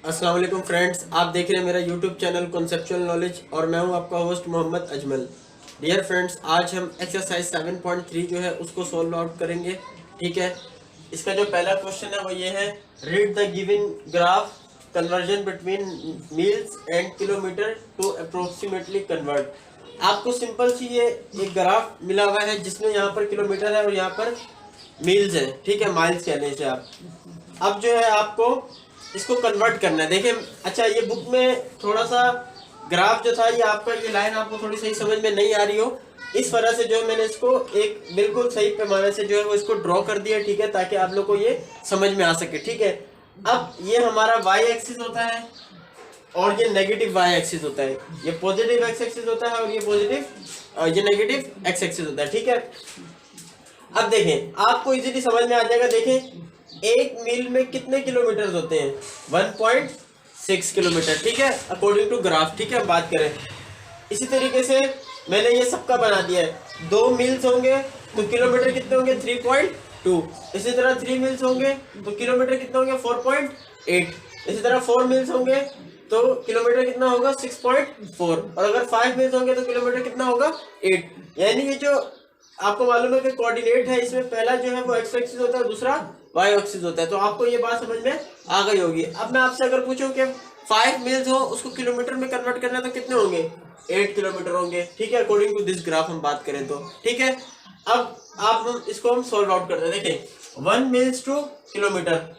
अस्सलाम वालेकुम फ्रेंड्स, आप देख रहे हैं मेरा यूट्यूब चैनल कॉन्सेप्चुअल नॉलेज और मैं हूं आपका host Mohammad Ajmal. Dear friends, आज हम एक्सरसाइज 7.3 जो है उसको सॉल्व आउट करेंगे। ठीक है, इसका जो पहला क्वेश्चन है वो ये है, read the given graph conversion between miles and kilometre to approximately convert. आपको सिंपल सी ये एक ग्राफ मिला हुआ है जिसमें यहाँ पर किलोमीटर है और यहाँ पर मील्स है। ठीक है, माइल्स कहने से आप अब जो है आपको इसको कन्वर्ट करना है। देखिए, अच्छा ये बुक में थोड़ा सा ग्राफ जो था ये आपका ये लाइन आपको थोड़ी सही समझ में नहीं आ रही हो, इस वजह से जो है मैंने इसको एक बिल्कुल सही पैमाने से जो है वो इसको ड्रॉ कर दिया। ठीक है, ताकि आप लोग को ये समझ में आ सके। ठीक है, अब ये हमारा वाई एक्सिस होता है और ये नेगेटिव वाई एक्सिस होता है, ये पॉजिटिव एक्स एक्सिस होता है और ये पॉजिटिव ये नेगेटिव एक्स एक्सिस होता है। ठीक है, अब देखें आपको इजीली समझ में आ जाएगा। देखें एक मील में कितने किलोमीटर होते हैं, 1.6 किलोमीटर। ठीक है, अकॉर्डिंग टू ग्राफ। ठीक है, बात करें इसी तरीके से मैंने ये सबका बना दिया है। 2 मील्स होंगे तो किलोमीटर कितने होंगे, 3.2। इसी तरह 3 मील्स होंगे तो किलोमीटर कितने होंगे, 4.8। इसी तरह 4 मील्स होंगे तो किलोमीटर कितना होगा, 6.4। और अगर 5 मील्स होंगे तो किलोमीटर कितना होगा, 8। यानी ये जो आपको मालूम है कि कोऑर्डिनेट है, इसमें पहला जो है वो एक्स एक्सिस होता है, दूसरा वाई एक्सिस होता है। तो आपको ये बात समझ में आ गई होगी। अब मैं आपसे अगर पूछूं कि 5 मील्स हो उसको किलोमीटर में कन्वर्ट करना है तो कितने होंगे, 8 किलोमीटर होंगे। ठीक है, अकॉर्डिंग टू दिस ग्राफ हम बात करें तो। ठीक है, अब आप इसको हम सॉल्व आउट करते हैं। देखिए 1 मील्स टू किलोमीटर,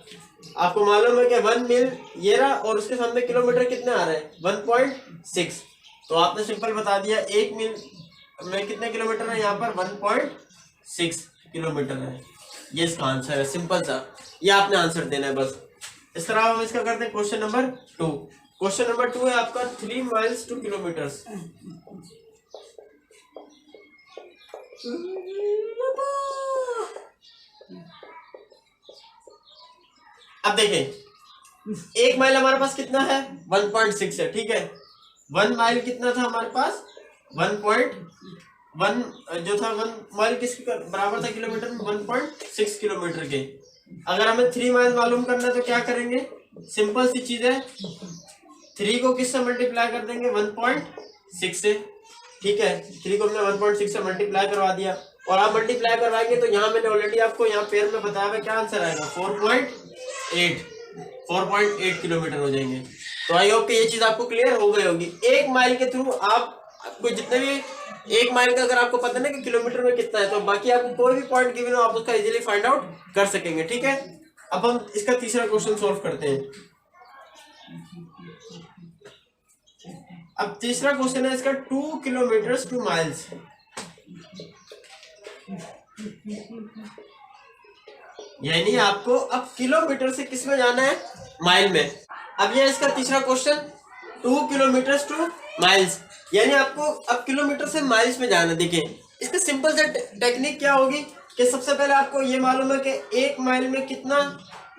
आपको मालूम है कि 1 मील ये रहा और उसके सामने किलोमीटर कितने आ रहे हैं, 1.6। तो आपने सिंपल बता दिया 1 मील में कितने किलोमीटर है, यहाँ पर 1.6 किलोमीटर है। ये इसका आंसर है, सिंपल सा, ये आपने आंसर देना है बस। इस तरह हम इसका करते हैं क्वेश्चन नंबर 2। क्वेश्चन नंबर 2 है आपका 3 माइल्स टू किलोमीटर्स। अब देखें 1 माइल हमारे पास कितना है, 1.6 है। ठीक है, 1 माइल कितना था हमारे पास, 1.1 जो था 1 माइल किसके बराबर था किलोमीटर में, 1.6 किलोमीटर के। अगर हमें 3 माइल मालूम करना है तो क्या करेंगे, सिंपल सी चीज है, 3 को किससे मल्टीप्लाई कर देंगे, 1.6 से। ठीक है, 3 को हमने 1.6 से मल्टीप्लाई करवा दिया और आप मल्टीप्लाई करवाएंगे तो यहाँ मैंने ऑलरेडी आपको यहाँ पेयर में बताया है क्या आंसर आएगा, 4.8 किलोमीटर हो जाएंगे। तो आई होप कि ये चीज आपको क्लियर हो गई होगी। 1 माइल के थ्रू आपको जितने भी 1 माइल का अगर आपको पता ना कि किलोमीटर में कितना है, तो बाकी आपको कोई भी पॉइंट गिवन हो आप उसका इजीली फाइंड आउट कर सकेंगे। ठीक है, अब हम इसका तीसरा क्वेश्चन सॉल्व करते हैं। अब तीसरा क्वेश्चन है इसका 2 किलोमीटर 2 माइल्स। यानी आपको अब किलोमीटर से किस में जाना है, माइल में। अब ये इसका तीसरा क्वेश्चन, 2 किलोमीटर 2 माइल्स, यानी आपको अब किलोमीटर से माइल्स में जाना। देखिए इसका सिंपल सा टेक्निक क्या होगी कि सबसे पहले आपको ये मालूम है कि 1 माइल में कितना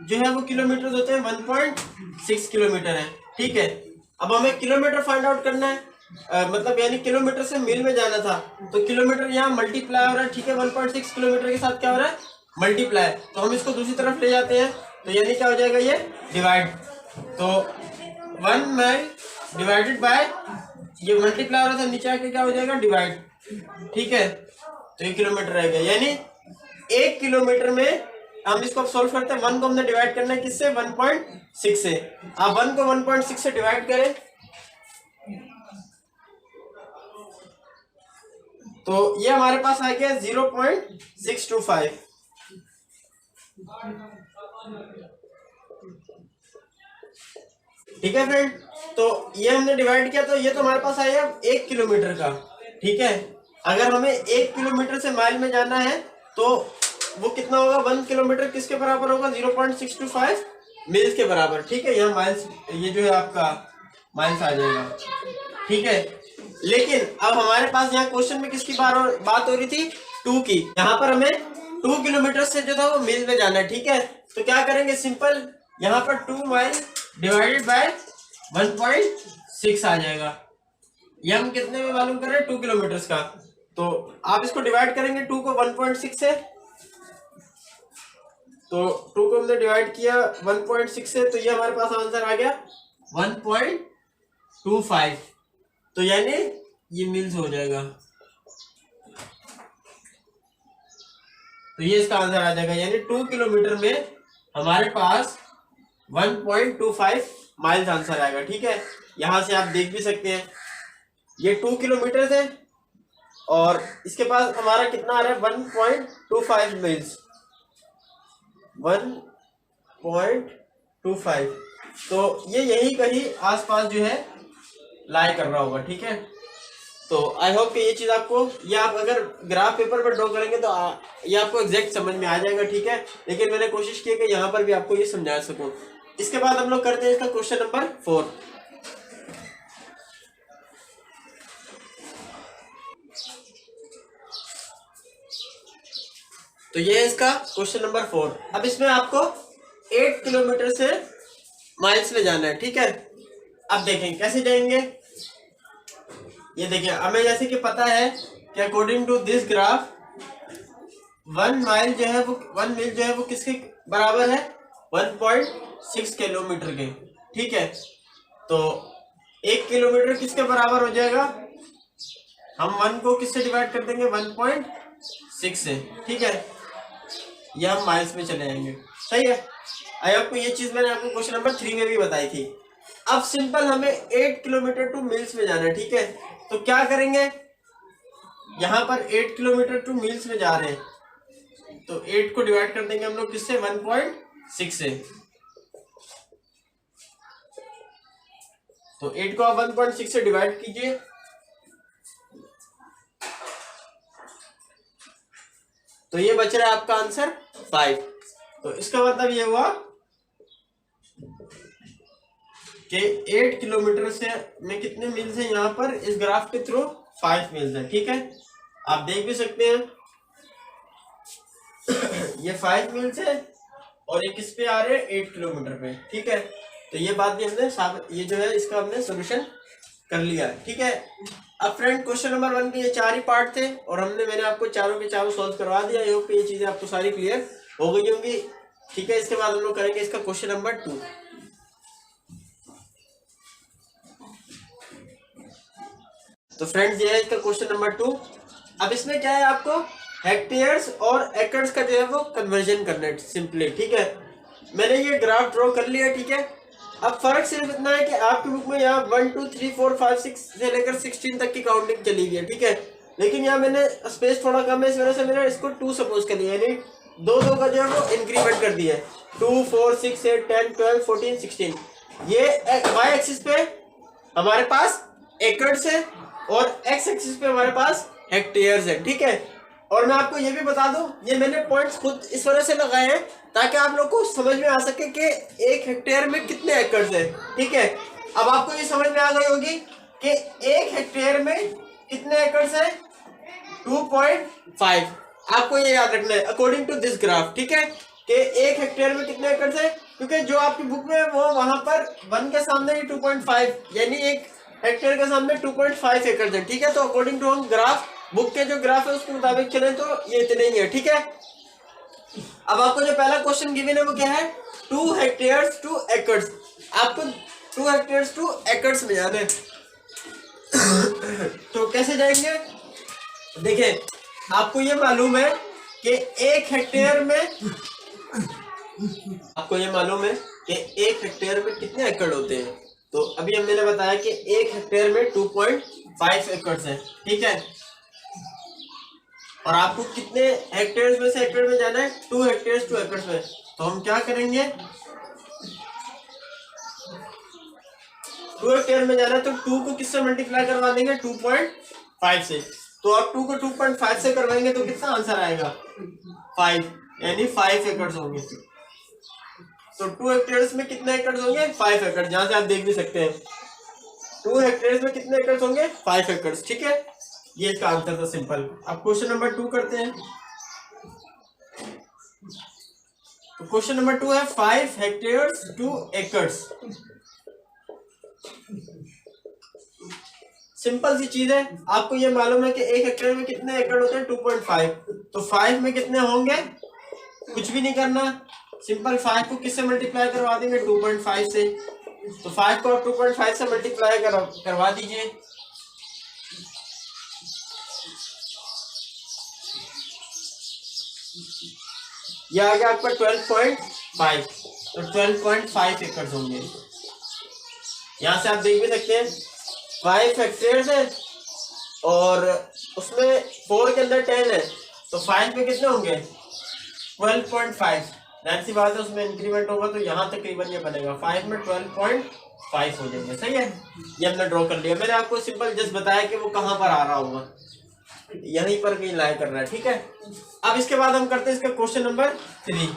जो है वो किलोमीटर होते हैं, 1.6 किलोमीटर है। ठीक है, अब हमें किलोमीटर फाइंड आउट करना है, मतलब यानी किलोमीटर से मील में जाना था तो किलोमीटर यहाँ मल्टीप्लाई हो रहा है। ठीक है, 1.6 किलोमीटर के साथ क्या हो रहा है, मल्टीप्लाई। तो हम इसको दूसरी तरफ ले जाते हैं तो यानी क्या हो जाएगा, ये डिवाइड। तो 1 माइल डिवाइडेड बाय, ये मल्टीप्लाई हो रहा था नीचे आके क्या हो जाएगा, डिवाइड। ठीक है, तो ये किलोमीटर रहेगा। यानी 1 किलोमीटर में हम इसको सॉल्व करते हैं, 1 को हमने डिवाइड करना है किससे, 1.6 से। आप 1 को 1.6 से डिवाइड करें तो ये हमारे पास आ गया 0.625। ठीक है फ्रेंड, तो ये हमने डिवाइड किया तो ये तो हमारे पास आया 1 किलोमीटर का। ठीक है, अगर हमें 1 किलोमीटर से माइल में जाना है तो वो कितना होगा, 1 किलोमीटर किसके बराबर होगा, 0.625 मील्स के बराबर। ठीक है, यहाँ माइल्स, ये जो है आपका माइल्स आ जाएगा। ठीक है, लेकिन अब हमारे पास यहाँ क्वेश्चन में किसकी बात हो रही थी, 2 की। यहाँ पर हमें 2 किलोमीटर से जो था वो मील में जाना है। ठीक है, तो क्या करेंगे, सिंपल यहाँ पर 2 माइल डिवाइडेड बाय 1.6 आ जाएगा। ये हम कितने में मालूम कर रहे हैं, 2 किलोमीटर का। तो आप इसको डिवाइड करेंगे 2 को 1.6 से तो 2 को हमने डिवाइड किया 1.6 से, तो ये हमारे पास आंसर आ गया 1.25। तो यानी ये मील्स हो जाएगा, तो ये इसका आंसर आ जाएगा। यानी 2 किलोमीटर में हमारे पास 1.25 माइल्स आंसर आएगा। ठीक है, यहां से आप देख भी सकते हैं ये 2 किलोमीटर है और इसके पास हमारा कितना आ रहा है 1.25 मील्स, 1.25। तो ये यही कहीं आसपास जो है लाई कर रहा होगा। ठीक है, तो आई होप कि ये चीज़ आपको, ये आप अगर ग्राफ पेपर पर ड्रॉ करेंगे तो ये आपको एग्जैक्ट समझ में आ जाएगा। ठीक है, लेकिन मैंने कोशिश की कि यहाँ पर भी आपको ये समझा सकूं। इसके बाद हम लोग करते हैं इसका क्वेश्चन नंबर 4। तो ये है इसका क्वेश्चन नंबर 4। अब इसमें आपको 8 किलोमीटर से माइल्स में जाना है। ठीक है, अब देखें कैसे जाएंगे। ये देखिए, हमें जैसे कि पता है कि अकॉर्डिंग टू दिस ग्राफ 1 मील जो है वो किसके बराबर है 1.6 किलोमीटर के। ठीक है, तो 1 किलोमीटर किसके बराबर हो जाएगा, हम 1 को किससे डिवाइड कर देंगे 1.6 से। ठीक है, ये हम माइल्स में चले जाएंगे। सही है, आई होप ये चीज मैंने आपको क्वेश्चन नंबर 3 में भी बताई थी। अब सिंपल हमें 8 किलोमीटर टू मील्स में जाना है। ठीक है, तो क्या करेंगे, यहां पर 8 किलोमीटर टू मील्स में जा रहे हैं, तो 8 को डिवाइड कर देंगे हम लोग किससे 1.6 से। तो 8 को आप 1.6 से डिवाइड कीजिए, तो ये बच रहा है आपका आंसर 5। तो इसका मतलब ये हुआ कि 8 किलोमीटर से में कितने मील्स हैं यहाँ पर इस ग्राफ के थ्रू 5 मील्स है। ठीक है, आप देख भी सकते हैं ये 5 मील्स है और ये किस पे आ रहे हैं 8 किलोमीटर पे। ठीक है, तो ये बात भी हमने ये जो है इसका हमने सोल्यूशन कर लिया। ठीक है, अब फ्रेंड क्वेश्चन नंबर 1 के ये 4 ही पार्ट थे और मैंने आपको चारों के चारों सॉल्व करवा दिया। आई होप ये चीजें आपको सारी क्लियर हो गई होंगी। ठीक है, इसके बाद हम लोग करेंगे इसका क्वेश्चन नंबर 2। तो फ्रेंड्स ये है इसका क्वेश्चन नंबर 2। अब इसमें क्या है, आपको हेक्टेयर्स और एकड़्स का जो है वो कन्वर्जन करना है सिंपली। ठीक है, मैंने ये ग्राफ ड्रॉ कर लिया। ठीक है, अब फर्क सिर्फ इतना है कि आपकी बुक में यहाँ 1 2 3 4 5 6 से लेकर 16 तक की काउंटिंग चली गई है। ठीक है, लेकिन यहाँ मैंने स्पेस थोड़ा कम है, इस वजह से मैंने इसको 2 सपोज कर लिया, यानी 2 का जो है वो इंक्रीमेंट कर दिया है। 2 4 6 8 10 12 14 16। ये वाई एक्सिस पे हमारे पास एकड़्स है और एक्स एक्सिस पे हमारे पास हेक्टेयर्स है। ठीक है, और मैं आपको ये भी बता दूं, ये मैंने पॉइंट्स खुद इस वजह से लगाए हैं ताकि आप लोग को समझ में आ सके कि 1 हेक्टेयर में कितने एकड़ है। ठीक है, अब आपको ये समझ में आ गई होगी कि 1 हेक्टेयर में कितने एकड़ है 2.5। आपको ये याद रखना है अकॉर्डिंग टू दिस ग्राफ। ठीक है, कि 1 हेक्टेयर में कितने एकड़ है, क्योंकि जो आपकी बुक में है वो वहां पर 1 के सामने ही 2.5, यानी 1 हेक्टेयर के सामने 2.5 एकड़ है। ठीक है, तो अकॉर्डिंग टू हम ग्राफ बुक के जो ग्राफ है उसके मुताबिक चले तो ये इतने ही है। ठीक है, अब आपको जो पहला क्वेश्चन गिवन है वो क्या है 2 हेक्टेयर्स टू एकड़्स। आपको 2 हेक्टेयर्स टू एकड़्स में जाना है। तो कैसे जाएंगे, देखिए आपको ये मालूम है कि 1 हेक्टेयर में आपको ये मालूम है कि 1 हेक्टेयर में कितने एकड़ होते हैं। तो अभी हम मैंने बताया कि 1 हेक्टेयर में 2.5 एकड़ है। ठीक है, और आपको कितने हेक्टेयर्स में से एकड़ में जाना है 2 हेक्टेयर्स टू एकड़ में। तो हम क्या करेंगे, 2 हेक्टेयर में जाना है तो 2 को किससे मल्टीप्लाई करवा देंगे 2.5 से। तो आप 2 को 2.5 से करवाएंगे तो कितना आंसर आएगा 5, यानी 5 एकड़ होंगे। तो 2 हेक्टेयर्स में कितने एकड़ होंगे 5 एकड़, जहां से आप देख भी सकते हैं 2 हेक्टेयर्स में कितने एकड़ होंगे 5 एकड़। ठीक है, ये इसका आंसर था सिंपल। अब क्वेश्चन नंबर 2 करते हैं। तो क्वेश्चन नंबर 2 है 5 हेक्टेयर्स टू एकड़्स। सिंपल सी चीज है, आपको ये मालूम है कि 1 हेक्टेयर में कितने एकड़ होते हैं 2.5। तो 5 में कितने होंगे, कुछ भी नहीं करना, सिंपल 5 को किससे मल्टीप्लाई करवा देंगे 2.5 से। तो 5 को आप 2.5 से मल्टीप्लाई करवा दीजिए। यह आ गया आपका 12.5। तो 12.5 एकड़ होंगे। यहां से आप देख भी सकते हैं 5 हेक्टेयर है और उसमें 4 के अंदर 10 है, तो 5 में कितने होंगे 12.5। जाहिर सी बात है उसमें इंक्रीमेंट होगा तो यहाँ तकरीबन ये बनेगा 5 में 12.5 हो जाएंगे। सही है, ये हमने ड्रॉ कर लिया। मैंने आपको सिंपल जस्ट बताया कि वो कहाँ पर आ रहा होगा, यहीं पर कहीं लाई कर रहा है। ठीक है, अब इसके बाद हम करते हैं इसका क्वेश्चन नंबर 3।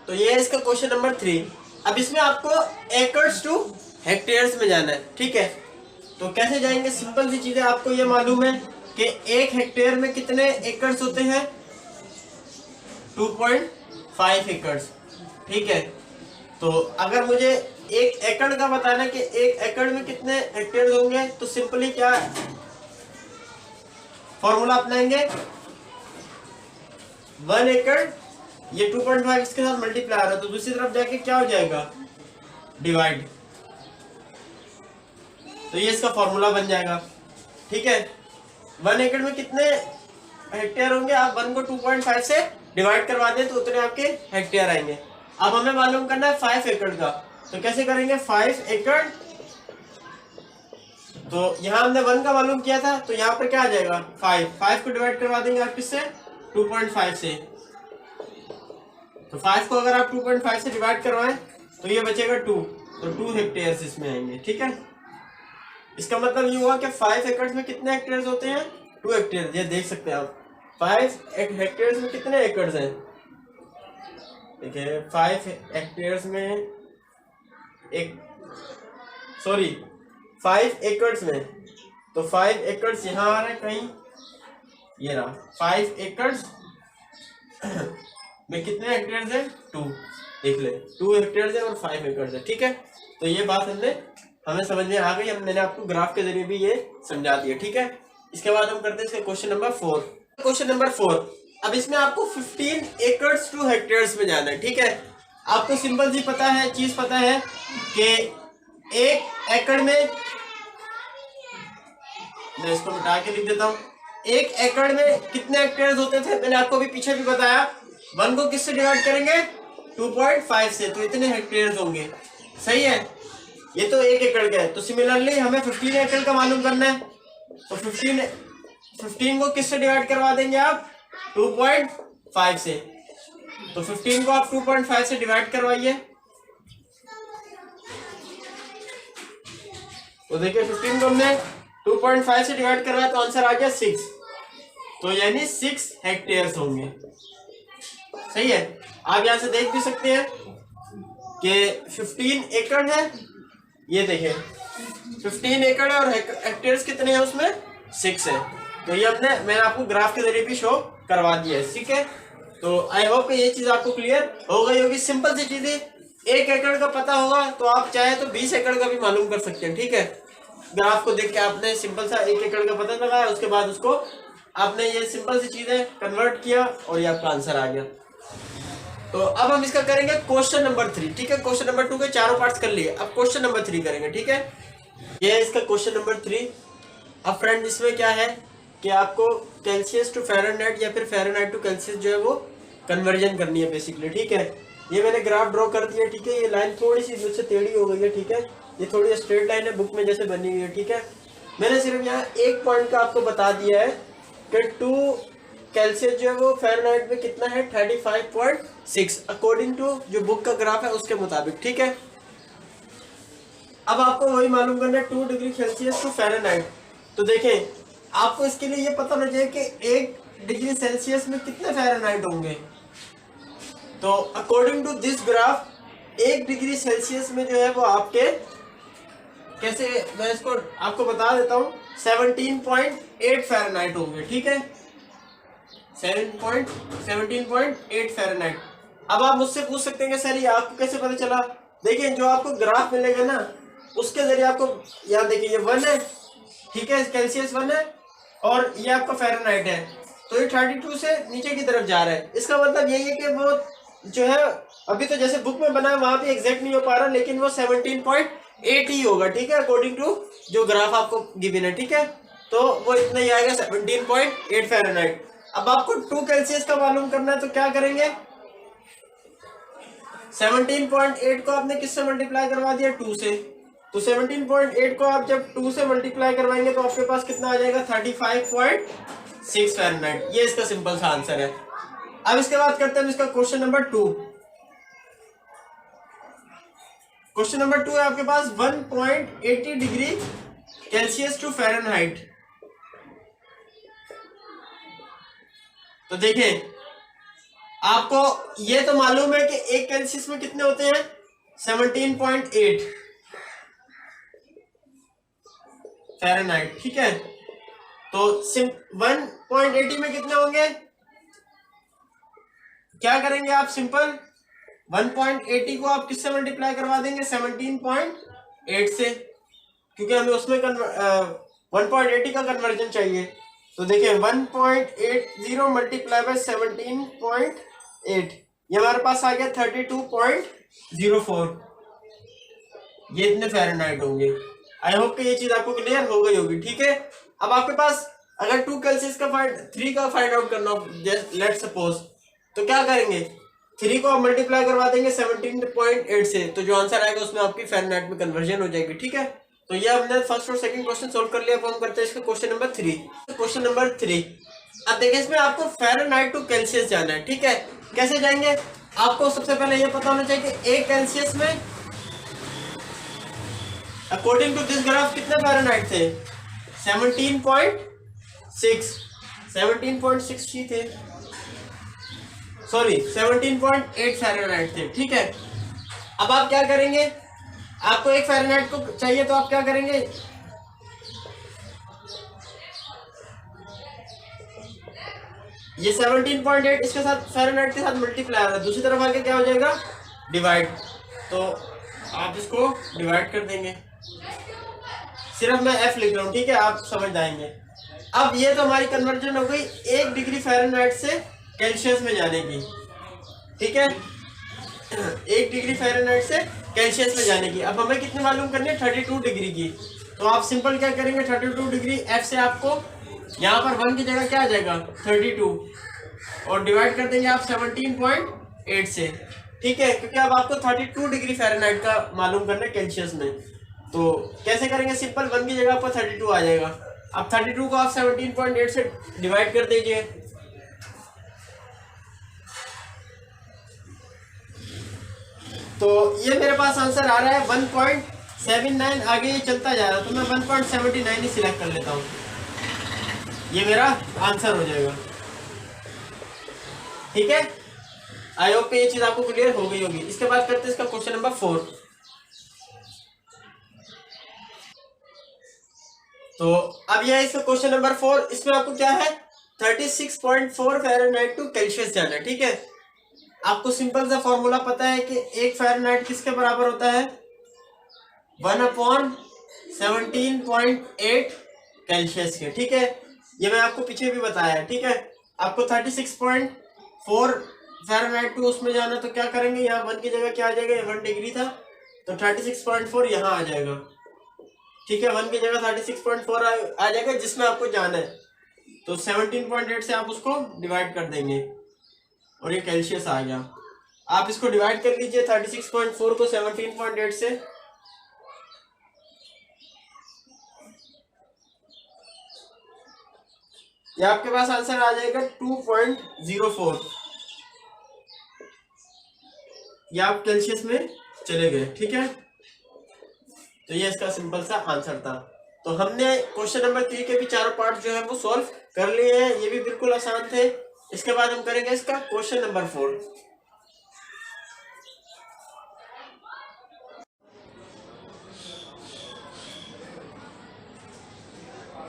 तो ये है इसका क्वेश्चन नंबर 3। अब इसमें आपको एकर्स टू हेक्टेयर्स में जाना है। ठीक है, तो कैसे जाएंगे, सिंपल सी चीजें आपको ये मालूम है कि 1 हेक्टेयर में कितने एकर्स होते हैं 2.5 एकर्स। ठीक है, तो अगर मुझे 1 एकड़ का बताना कि 1 एकड़ में कितने हेक्टेयर होंगे, तो सिंपली क्या फॉर्मूला अपनाएंगे 1 एकड़, ये 2.5 इसके साथ मल्टीप्लाई आ रहा है तो दूसरी तरफ जाके क्या हो जाएगा डिवाइड, तो ये इसका फॉर्मूला बन जाएगा। ठीक है, 1 एकड़ में कितने हेक्टेयर होंगे, आप 1 को 2.5 से डिवाइड करवा दें तो उतने आपके हेक्टेयर आएंगे। अब हमें मालूम करना है 5 एकड़ का, तो कैसे करेंगे 5 एकड़, तो यहां हमने 1 का मालूम किया था तो यहाँ पर क्या आ जाएगा 5 को डिवाइड करवा देंगे आप किससे 2.5 से। तो 5 को अगर आप 2.5 से डिवाइड करवाएं तो ये बचेगा 2, तो 2 हेक्टेयर इसमें आएंगे। ठीक है, इसका मतलब ये हुआ कि 5 एकड़ में कितने हेक्टेयर होते हैं 2 हेक्टेयर। ये देख सकते हैं आप 5 हेक्टेयर में कितने एकड़ हैं, देखिए 5 हेक्टेयर में 5 एकड़ में, तो 5 एकड़ यहाँ आ रहा है कहीं, ये रहा 5 एकड़ में कितने हेक्टेयर है 2, देख ले 2 हेक्टेयर है और 5 एकड़ है। ठीक है, तो ये बात हमें समझ में आ गई, मैंने आपको ग्राफ के जरिए भी ये समझा दिया। ठीक है, इसके बाद हम करते हैं इसका क्वेश्चन नंबर 4। क्वेश्चन नंबर 4, अब इसमें आपको 15 एकर्स टू हेक्टेयर्स में जाना है। ठीक है, आपको सिंपल सी पता है चीज पता है कि 1 एकड़ में, मैं इसको मिटा के लिख देता हूँ, 1 एकड़ में कितने हेक्टेयर्स होते थे, मैंने आपको अभी पीछे भी बताया 1 को किससे डिवाइड करेंगे 2.5 से, तो इतने हेक्टेयर्स होंगे। सही है, ये तो 1 एकड़ का है। तो सिमिलरली हमें 15 एकड़ का मालूम करना है, तो 15 को किससे डिवाइड करवा देंगे आप 2.5 से। तो 15 को आप 2.5 से डिवाइड करवाइए, तो देखिए 15 को हमने 2.5 से डिवाइड करवाया तो आंसर आ गया 6, तो यानी 6 हेक्टेयर्स होंगे। सही है, आप यहां से देख भी सकते हैं कि 15 एकड़ है, ये देखें 15 एकड़ है और हेक्टेयर्स कितने हैं उसमें 6 है। तो ये मैंने आपको ग्राफ के जरिए भी शो करवा दिया है। ठीक है, तो आई होप ये चीज आपको क्लियर हो गई होगी। सिंपल सी चीजें, 1 एकड़ का पता होगा तो आप चाहे तो 20 एकड़ का भी मालूम कर सकते हैं। ठीक है, ग्राफ को देख के आपने सिंपल सा 1 एकड़ का पता लगाया, उसके बाद उसको आपने ये सिंपल सी चीजें कन्वर्ट किया और ये आपका आंसर आ गया। तो अब हम इसका करेंगे क्वेश्चन नंबर 3। ठीक है, क्वेश्चन नंबर 2 के चारों पार्ट्स कर लिए, अब क्वेश्चन नंबर 3 करेंगे। ठीक है, ये है इसका क्वेश्चन नंबर 3। अब फ्रेंड इसमें क्या है कि आपको केल्सियस टू फ़ारेनहाइट या फिर फ़ारेनहाइट टू केल्सियस जो है वो कन्वर्जन करनी है बेसिकली। ठीक है, ये मैंने ग्राफ ड्रॉ कर दिया। ठीक है, ये लाइन थोड़ी सी मुझसे टेढ़ी हो गई है। ठीक है, ये थोड़ी स्ट्रेट लाइन है बुक में जैसे बनी हुई है। ठीक है, मैंने सिर्फ यहाँ एक पॉइंट का आपको बता दिया है कि 2 केल्सियस जो है वो फ़ारेनहाइट में कितना है 35.6 अकॉर्डिंग टू जो बुक का ग्राफ है उसके मुताबिक। ठीक है, अब आपको वही मालूम करना है 2 डिग्री सेल्सियस टू फ़ारेनहाइट। तो देखें, आपको इसके लिए ये पता लग जाए कि 1 डिग्री सेल्सियस में कितने फ़ारेनहाइट होंगे। तो according to this graph 1 degree Celsius में जो है वो आपके कैसे, मैं इसको आपको बता देता हूँ 17.8 फ़ारेनहाइट होंगे। ठीक है, 17.8 फ़ारेनहाइट। अब आप मुझसे पूछ सकते हैं कि सर ये आपको कैसे पता चला। देखिए, जो आपको ग्राफ मिलेगा ना उसके जरिए आपको, यहाँ देखिए ये 1 है। ठीक है, सेल्सियस 1 है और ये आपका फ़ारेनहाइट है, तो ये 32 से नीचे की तरफ जा रहा है। इसका मतलब यही है कि वो जो है अभी तो जैसे बुक में बना है वहां पे एग्जैक्ट नहीं हो पा रहा, लेकिन वो 17.8 ही होगा, ठीक है, अकॉर्डिंग टू जो ग्राफ आपको गिवन है, ठीक है। तो वो इतना ही आएगा 17.8 फ़ारेनहाइट। अब आपको 2 केल्सियस का मालूम करना है, तो क्या करेंगे, 17.8 को आपने किससे मल्टीप्लाई करवा दिया, 2 से, तो 17.8 को आप जब 2 से मल्टीप्लाई करवाएंगे तो आपके पास कितना आ जाएगा, 35.6 फ़ारेनहाइट। ये इसका सिंपल सा आंसर है। अब इसके बाद करते हैं इसका क्वेश्चन नंबर 2। क्वेश्चन नंबर 2 है आपके पास 1.80 डिग्री सेल्सियस टू फ़ारेनहाइट। तो देखिए आपको ये तो मालूम है कि एक केल्सियस में कितने होते हैं, 17.8 फ़ारेनहाइट, ठीक है। तो 1.80 में कितने होंगे, क्या करेंगे आप, सिंपल 1.80 को आप किससे मल्टीप्लाई करवा देंगे, 17.8 से, क्योंकि हमें उसमें 1.80 का कन्वर्जन चाहिए। तो देखिए 1.80 मल्टीप्लाई बाय 17.8, ये हमारे पास आ गया 32.04। ये इतने फ़ारेनहाइट होंगे। आई होप कि ये चीज आपको क्लियर हो गई होगी, ठीक है। अब आपके पास अगर 2 केल्सियस का 3 का फाइंड आउट करना हो, लेट्स सपोज, तो क्या करेंगे, 3 को आप मल्टीप्लाई करवा देंगे 17.8 से, तो जो आंसर आएगा उसमें आपकी फ़ारेनहाइट में कन्वर्जन हो जाएगी, ठीक है। तो ये हमने फर्स्ट और सेकंड क्वेश्चन सोल्व कर लिया। अब हम करते हैं इसका क्वेश्चन नंबर 3। क्वेश्चन नंबर 3, अब देखिए इसमें आपको फ़ारेनहाइट टू केल्सियस जाना है, ठीक है। कैसे जाएंगे, आपको सबसे पहले ये पता होना चाहिए कि एक केल्सियस में अकॉर्डिंग टू दिस ग्राफ कितने फ़ारेनहाइट थे, 17.6 ही थे, सॉरी 17.8 फ़ारेनहाइट थे, ठीक है। अब आप क्या करेंगे, आपको एक फ़ारेनहाइट को चाहिए, तो आप क्या करेंगे, ये 17.8 इसके साथ फ़ारेनहाइट के साथ मल्टीप्लाई हो रहा है, दूसरी तरफ आके क्या हो जाएगा, डिवाइड, तो आप इसको डिवाइड कर देंगे। सिर्फ मैं एफ लिख रहा हूँ, ठीक है, आप समझ जाएंगे। अब ये तो हमारी कन्वर्जन हो गई 1 डिग्री फ़ारेनहाइट से केल्सियस में जाने की, ठीक है, 1 डिग्री फ़ारेनहाइट से केल्सियस में जाने की। अब हमें कितनी मालूम करनी है, 32 डिग्री की। तो आप सिंपल क्या करेंगे, 32 डिग्री एफ से आपको यहाँ पर 1 की जगह क्या आ जाएगा, 32, और डिवाइड कर देंगे आप 17.8 से, ठीक है, क्योंकि अब आपको 32 डिग्री फ़ारेनहाइट का मालूम करना है केल्सियस में। तो कैसे करेंगे, सिंपल 1 की जगह आपको 32 आ जाएगा। अब 32 को आप 17.8 से डिवाइड कर दीजिए, तो ये मेरे पास आंसर आ रहा है 1.79। आगे ये चलता जा रहा है, तो मैं 1.79 ही सिलेक्ट कर लेता हूँ, ये मेरा आंसर हो जाएगा, ठीक है। आई होप ये चीज आपको क्लियर हो गई होगी। इसके बाद करते हैं इसका क्वेश्चन नंबर 4। तो अब यह इसका क्वेश्चन नंबर 4, इसमें आपको क्या है, 36.4 फ़ारेनहाइट टू केल्सियस जाना है, ठीक है। आपको सिंपल सा फॉर्मूला पता है कि एक फ़ारेनहाइट किसके बराबर होता है, 1/17.8 केल्सियस के, ठीक है। ये मैं आपको पीछे भी बताया है, ठीक है। आपको 36.4 फ़ारेनहाइट टू उसमें जाना, तो क्या करेंगे, यहाँ 1 की जगह क्या आ जाएगा, 1 डिग्री था, तो 36.4 यहाँ आ जाएगा, ठीक है। 1 की जगह 36.4 आ जाएगा, जिसमें आपको जाना है। तो 17.8 से आप उसको डिवाइड कर देंगे और ये केल्सियस आ गया। आप इसको डिवाइड कर लीजिए 36.4 को 17.8 से, ये आपके पास आंसर आ जाएगा 2.04। ये आप केल्सियस में चले गए, ठीक है। तो ये इसका सिंपल सा आंसर था। तो हमने क्वेश्चन नंबर 3 के भी चारों पार्ट जो है वो सॉल्व कर लिए हैं, ये भी बिल्कुल आसान थे। इसके बाद हम करेंगे इसका क्वेश्चन नंबर 4।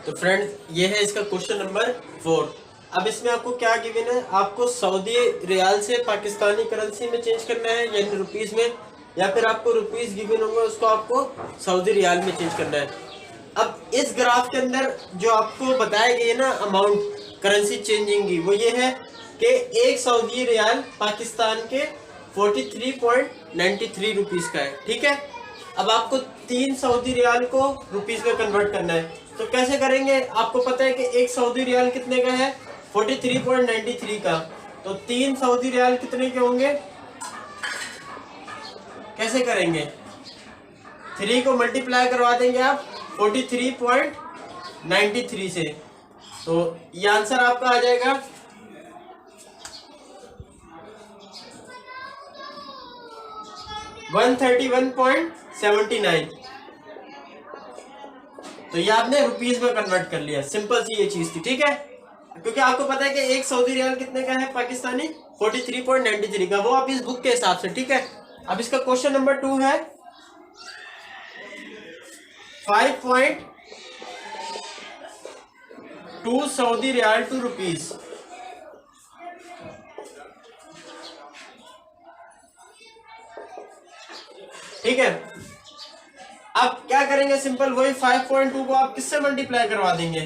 तो फ्रेंड्स ये है इसका क्वेश्चन नंबर 4। अब इसमें आपको क्या गिवन है, आपको सऊदी रियाल से पाकिस्तानी करेंसी में चेंज करना है, यानी रुपीस में, या फिर आपको रुपीस गिवन होंगे उसको आपको सऊदी रियाल में चेंज करना है। अब इस ग्राफ के अंदर जो आपको बताया गया ना अमाउंट करेंसी चेंजिंग की, वो ये है कि एक सऊदी रियाल पाकिस्तान के 43.93 रुपीस का है। ठीक है, अब आपको 3 सऊदी रियाल को रुपीस में कन्वर्ट करना है, तो कैसे करेंगे? आपको पता है कि एक सऊदी रियाल कितने का है? 43.93 का। तो 3 सऊदी रियाल कितने के होंगे? कैसे करेंगे? 3 को मल्टीप्लाई करवा देंगे आप 43.93 से, तो ये आंसर आपका आ जाएगा 131.79। तो ये आपने रुपीस में कन्वर्ट कर लिया। सिंपल सी ये चीज थी। ठीक है, क्योंकि आपको पता है कि एक सऊदी रियाल कितने का है पाकिस्तानी? 43.93 का, वो आप इस बुक के हिसाब से। ठीक है, अब इसका क्वेश्चन नंबर 2 है 5.2 सऊदी रियाल टू रुपीस। ठीक है, अब क्या करेंगे? सिंपल वही 5.2 को आप किससे मल्टीप्लाई करवा देंगे?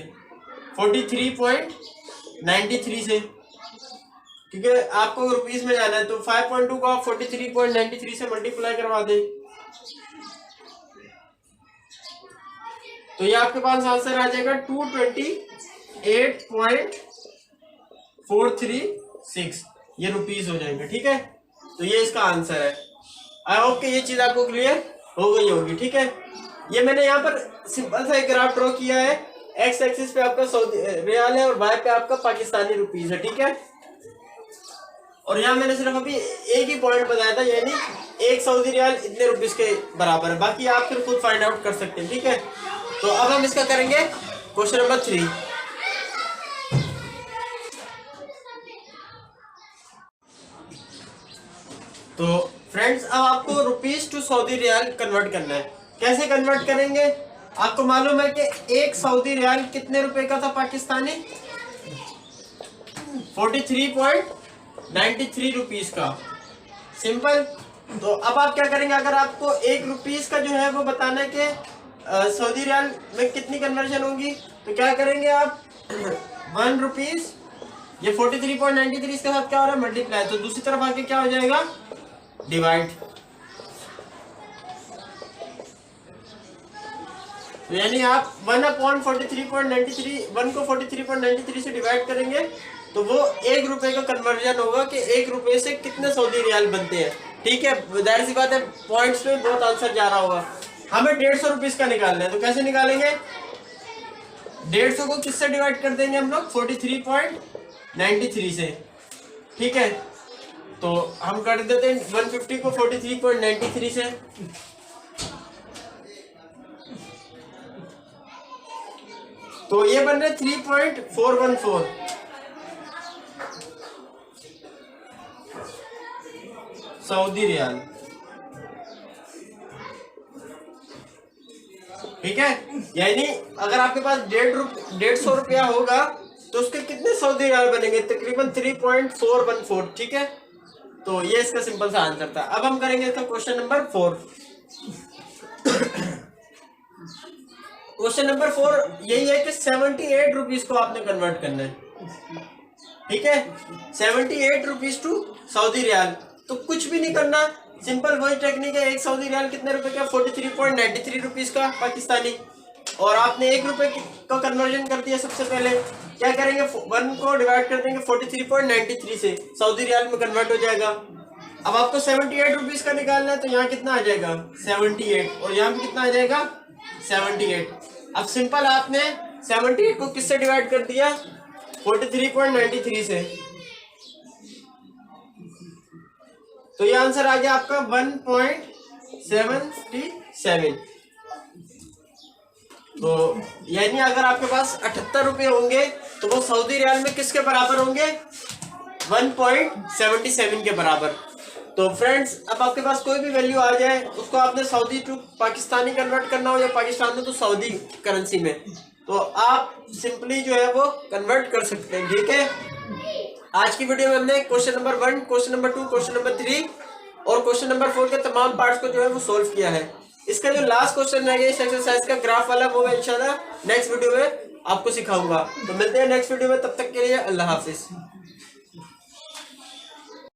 43.93 से, क्योंकि आपको रुपीस में जाना है, तो 5.2 को आप 43.93 से मल्टीप्लाई करवा दें, तो ये आपके पास आंसर आ जाएगा 228.436, ये रुपीस हो जाएंगे। ठीक है, तो ये इसका आंसर है। आई होप कि ये चीज आपको क्लियर हो गई होगी। ठीक है, ये मैंने यहाँ पर सिंपल सा एक ग्राफ ड्रॉ किया है। एक्स एक्सिस पे आपका सऊदी रियाल है और वाई पे आपका पाकिस्तानी रुपीस है। ठीक है, और यहाँ मैंने सिर्फ अभी एक ही पॉइंट बताया था, यानी एक सऊदी रियाल इतने रुपीस के बराबर है, बाकी आप फिर खुद फाइंड आउट कर सकते हैं। ठीक है, तो अब हम इसका करेंगे क्वेश्चन नंबर 3। तो फ्रेंड्स, अब आपको rupees to Saudi riyal convert करना है। कैसे कन्वर्ट करेंगे? आपको मालूम है कि एक सऊदी रियाल कितने रुपए का था पाकिस्तानी? 43.93 रुपीस का। सिंपल। तो अब आप क्या करेंगे? अगर आपको एक रुपीस का जो है वो बताना है कि सऊदी रियाल में कितनी कन्वर्जन होगी, तो क्या करेंगे आप? 1 रुपीस, ये 43.93 इसके साथ क्या हो रहा है? मल्टीप्लाई। तो दूसरी तरफ आके क्या हो जाएगा? डिवाइड। तो यानी आप 1/43.93, 1 को 43.93 से डिवाइड करेंगे, तो वो 1 रुपए का कन्वर्जन होगा कि 1 रुपए से कितने सऊदी रियाल बनते हैं। ठीक है, जाहिर सी बात है पॉइंट्स में बहुत आंसर जा रहा होगा। हमें 150 रुपीस का निकालना है, तो कैसे निकालेंगे? 150 को किससे डिवाइड कर देंगे हम लोग? 43.93 से। ठीक है, तो हम कर देते हैं 150 को 43.93 से, तो ये बन रहे 3.414 सऊदी रियाल। ठीक है, यानी अगर आपके पास 150 रुपया होगा तो उसके कितने सऊदी रियाल बनेंगे? तकरीबन 3.414। ठीक है, तो ये इसका सिंपल सा आंसर था। अब हम करेंगे इसका क्वेश्चन नंबर 4। क्वेश्चन नंबर 4 यही है कि 78 रुपीस को आपने कन्वर्ट करना है। ठीक है, 78 रुपीस टू सऊदी रियाल। तो कुछ भी नहीं करना, सिंपल वही टेक्निक है। एक सऊदी रियाल कितने रुपए का? 43.93 रुपीस का पाकिस्तानी, और आपने 1 रुपए का कन्वर्जन कर दिया। सबसे पहले क्या करेंगे? 1 को डिवाइड कर देंगे 43.93 से, सऊदी रियाल में कन्वर्ट हो जाएगा। अब आपको 78 रुपीस का निकालना है, तो यहाँ कितना आ जाएगा? 78, और यहाँ भी कितना आ जाएगा? 78। अब सिंपल आपने 78 को किससे डिवाइड कर दिया? 43.93 से, तो ये आंसर आ गया आपका 1.77। तो यानी अगर आपके पास 78 रुपये होंगे तो वो सऊदी रियाल में किसके बराबर होंगे? 1.77 के बराबर। तो फ्रेंड्स, अब आपके पास कोई भी वैल्यू आ जाए, उसको आपने सऊदी टू पाकिस्तानी कन्वर्ट करना हो या पाकिस्तान में तो सऊदी करेंसी में, तो आप सिंपली जो है वो कन्वर्ट कर सकते हैं। ठीक है, आज की वीडियो में हमने question number 1, question number 2, question number 3 और क्वेश्चन नंबर 4 के तमाम पार्ट्स को जो है वो सोल्व किया है। इसका जो लास्ट क्वेश्चन रह गया इस एक्सरसाइज का ग्राफ वाला, वो मैं इंशाल्लाह नेक्स्ट वीडियो में आपको सिखाऊंगा। तो मिलते हैं नेक्स्ट वीडियो में, तब तक के लिए अल्लाह हाफिज।